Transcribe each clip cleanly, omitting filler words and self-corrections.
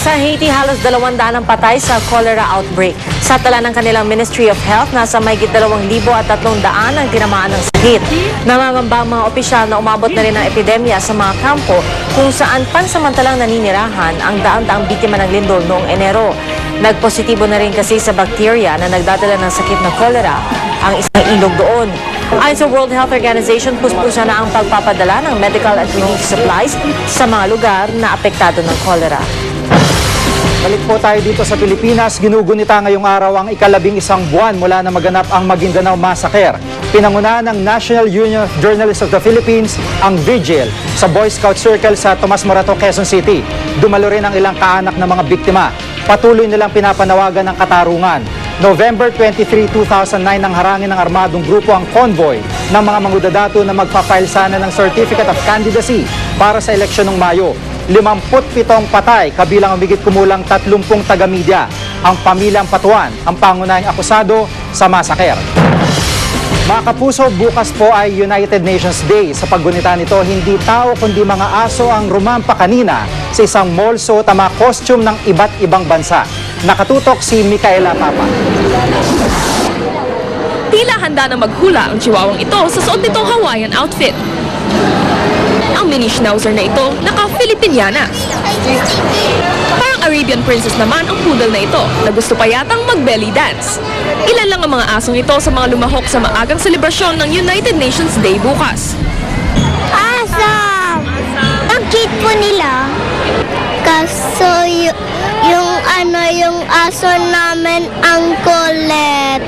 Sa Haiti, halos 200 ang patay sa cholera outbreak. Sa tala ng kanilang Ministry of Health, nasa mahigit 2,300 ang tinamaan ng sakit. Namamamba ang mga opisyal na umabot na rin ang epidemya sa mga kampo kung saan pansamantalang naninirahan ang daan-daang biktima ng lindol noong Enero. Nagpositibo na rin kasi sa bakterya na nagdadala ng sakit na cholera ang isang ilog doon. Ayon sa World Health Organization, puspusa na ang pagpapadala ng medical at relief supplies sa mga lugar na apektado ng cholera. Balik po tayo dito sa Pilipinas. Ginugunita ngayong araw ang ika-11 buwan mula na maganap ang Maguindanao Massacre. Pinangunahan ng National Union of Journalists of the Philippines ang vigil sa Boy Scout Circle sa Tomas Morato, Quezon City. Dumalo rin ang ilang kaanak ng mga biktima. Patuloy nilang pinapanawagan ng katarungan. November 23, 2009 nang harangin ng armadong grupo ang convoy ng mga mangudadato na magpa-file sana ng Certificate of Candidacy para sa eleksyon ng Mayo. 57 patay, kabilang ang higit kumulang 30 taga-media. Ang pamilyang Patuan, ang pangunahing akusado sa massacre. Mga kapuso, bukas po ay United Nations Day. Sa paggunita nito, hindi tao kundi mga aso ang rumampa kanina sa isang mall suot ang mga costume ng iba't ibang bansa. Nakatutok si Micaela Papa. Tila handa na maghula ang chihuahuang ito sa suot nitong Hawaiian outfit. Ang mini schnauzer na ito, naka-Filipiniana. Parang Arabian princess naman ang poodle na ito na gusto pa yatang mag-belly dance. Ilan lang ang mga asong ito sa mga lumahok sa maagang selebrasyon ng United Nations Day bukas. Awesome! Ang cute po nila. Kaso yung aso namin ang kulit.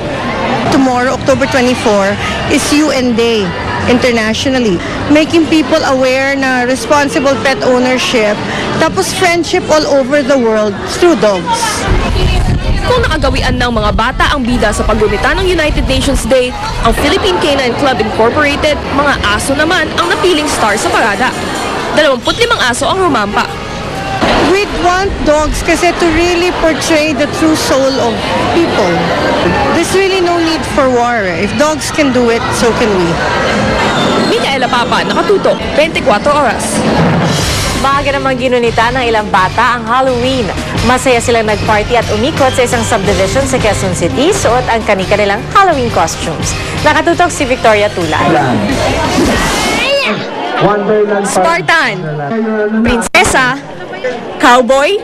Tomorrow, October 24, is UN Day internationally. Making people aware na responsible pet ownership, tapos friendship all over the world through dogs. Kung nakagawian ng mga bata ang bida sa paggunita ng United Nations Day, ang Philippine Canine Club Incorporated, mga aso naman ang napiling star sa parada. 25 aso ang rumampa. We want dogs kasi to really portray the true soul of people. There's really no need for war. If dogs can do it, so can we. Micaela Papa, nakatutok, 24 oras. Bahagi namang ginunita ng ilang bata ang Halloween. Masaya silang nag-party at umikot sa isang subdivision sa Quezon City, suot ang kani-kanilang Halloween costumes. Nakatutok si Victoria Tulay. Spartan, prinsesa, cowboy,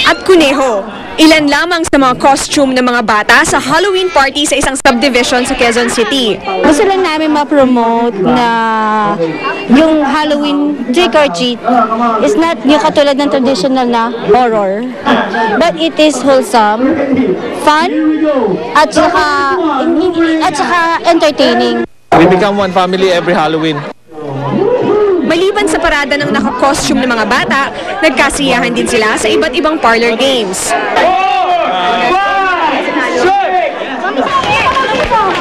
at kuneho. Ilan lamang sa mga costume ng mga bata sa Halloween party sa isang subdivision sa Quezon City. Gusto lang namin ma-promote na yung Halloween trick or treat is not yung katulad ng traditional na horror, but it is wholesome, fun, at saka entertaining. We become one family every Halloween. Maliban sa parada ng naka-costume ng mga bata, nagkasiyahan din sila sa iba't ibang parlor games.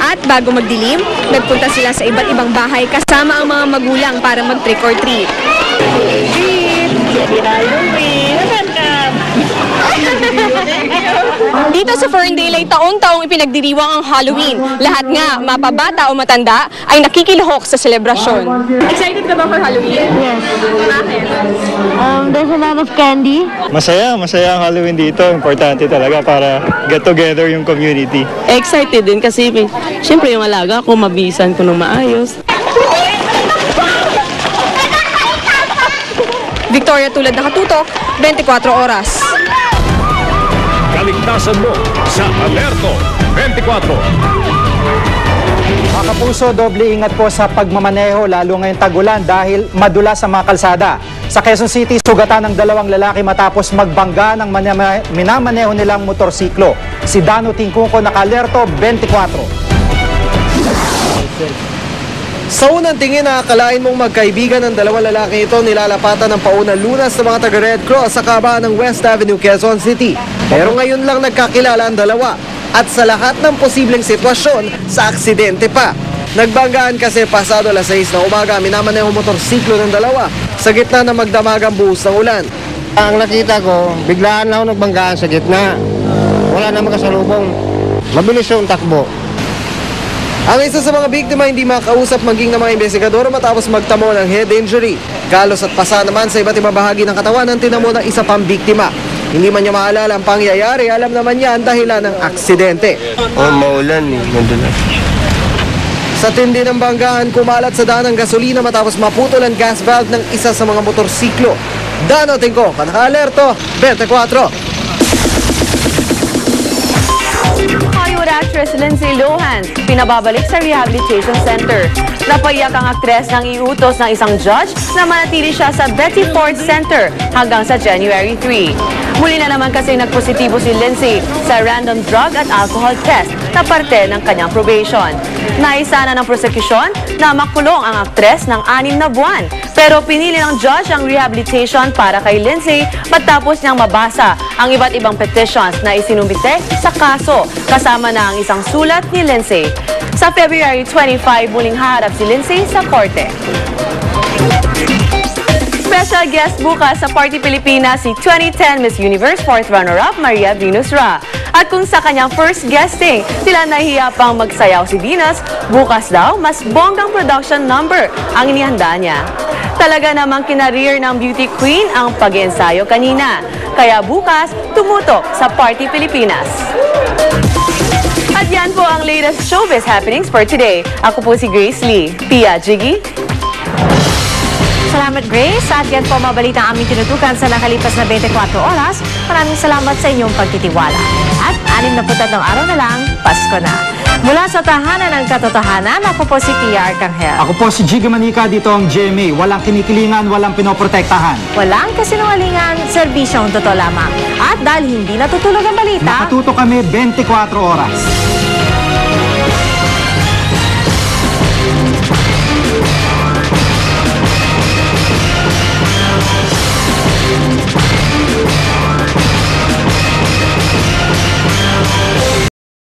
At bago magdilim, nagpunta sila sa iba't ibang bahay kasama ang mga magulang para mag-trick or treat. Dito sa Ferndale ay taon-taong ipinagdiriwang ang Halloween. Lahat nga, mapabata o matanda, ay nakikilahok sa selebrasyon. Excited ka ba for Halloween? Yes. Bakit? There's a lot of candy. Masaya ang Halloween dito. Importante talaga para get together yung community. Excited din kasi siyempre yung alaga ko, mabisan ko ng maayos. Victoria Tulad, nakatutok, 24 oras. Kaligtasan mo sa Alerto 24. Mga kapuso, doble ingat po sa pagmamaneho lalo ngayong tag-ulan dahil madulas sa mga kalsada. Sa Quezon City, sugatan ng 2 lalaki matapos magbangga ng minamaneho nilang motorsiklo. Si Dano Tingkuko, naka-alerto 24. Sa unang tingin, nakakalain mong magkaibigan ng 2 lalaki ito nilalapatan ng paunang lunas sa mga taga-Red Cross sa kahabaan ng West Avenue, Quezon City. Pero ngayon lang nagkakilala ang dalawa at sa lahat ng posibleng sitwasyon, sa aksidente pa. Nagbanggaan kasi pasado alas 6 ng umaga, minamaneho motorsiklo ng dalawa sa gitna na magdamagang buhos ng ulan. Ang nakita ko, biglaan lang ako nagbanggaan sa gitna. Wala na makasalubong. Mabilis yung takbo. Ang isa sa mga biktima hindi makausap maging ng mga investigador matapos magtamo ng head injury. Galos at pasa naman sa iba't ibang bahagi ng katawan ang tinamo ng isa pang biktima. Hindi man niya maalala ang pangyayari, alam naman niya ang dahilan ng aksidente. Maulan eh. Madulas. Sa tindi ng banggaan, kumalat sa daan ng gasolina matapos maputol ang gas valve ng isa sa mga motorsiklo. Dano Tingko, Panaka-Alerto, 24. Hollywood actress Lindsay Lohan pinababalik sa rehabilitation center. Napaiyak ang aktres nang iutos ng isang judge na manatili siya sa Betty Ford Center hanggang sa January 3. Muli na naman kasi nagpositibo si Lindsay sa random drug at alcohol test na parte ng kanyang probation. Naisa na ng prosekusyon na makulong ang aktres ng 6 na buwan. Pero pinili ng judge ang rehabilitation para kay Lindsay matapos niyang mabasa ang iba't ibang petitions na isinumbite sa kaso kasama na ang isang sulat ni Lindsay. Sa February 25, muling haharap si Lindsay sa korte. Special guest bukas sa Party Pilipinas si 2010 Miss Universe 4th runner-up Maria Venus Ra. At kung sa kanyang first guesting, sila nahiya pang magsayaw si Venus, bukas daw mas bonggang production number ang inihanda niya. Talaga namang kinareer ng beauty queen ang pag-iensayo kanina. Kaya bukas, tumutok sa Party Pilipinas. At yan po ang latest showbiz happenings for today. Ako po si Grace Lee. Pia, Jiggy. Salamat, Grace. At yan po mabalita ang aming tinutukan sa nakalipas na 24 oras. Maraming salamat sa inyong pagtitiwala. At 63 araw na lang, Pasko na. Mula sa tahanan ng katotohanan, ako po si Pia Arcangel. Ako po si Jiggy Manica, dito ang GMA. Walang kinikilingan, walang pinoprotektahan. Walang kasinungalingan, serbisyong totoo lamang. At dahil hindi natutulog ang balita, Nakatuto kami 24 oras.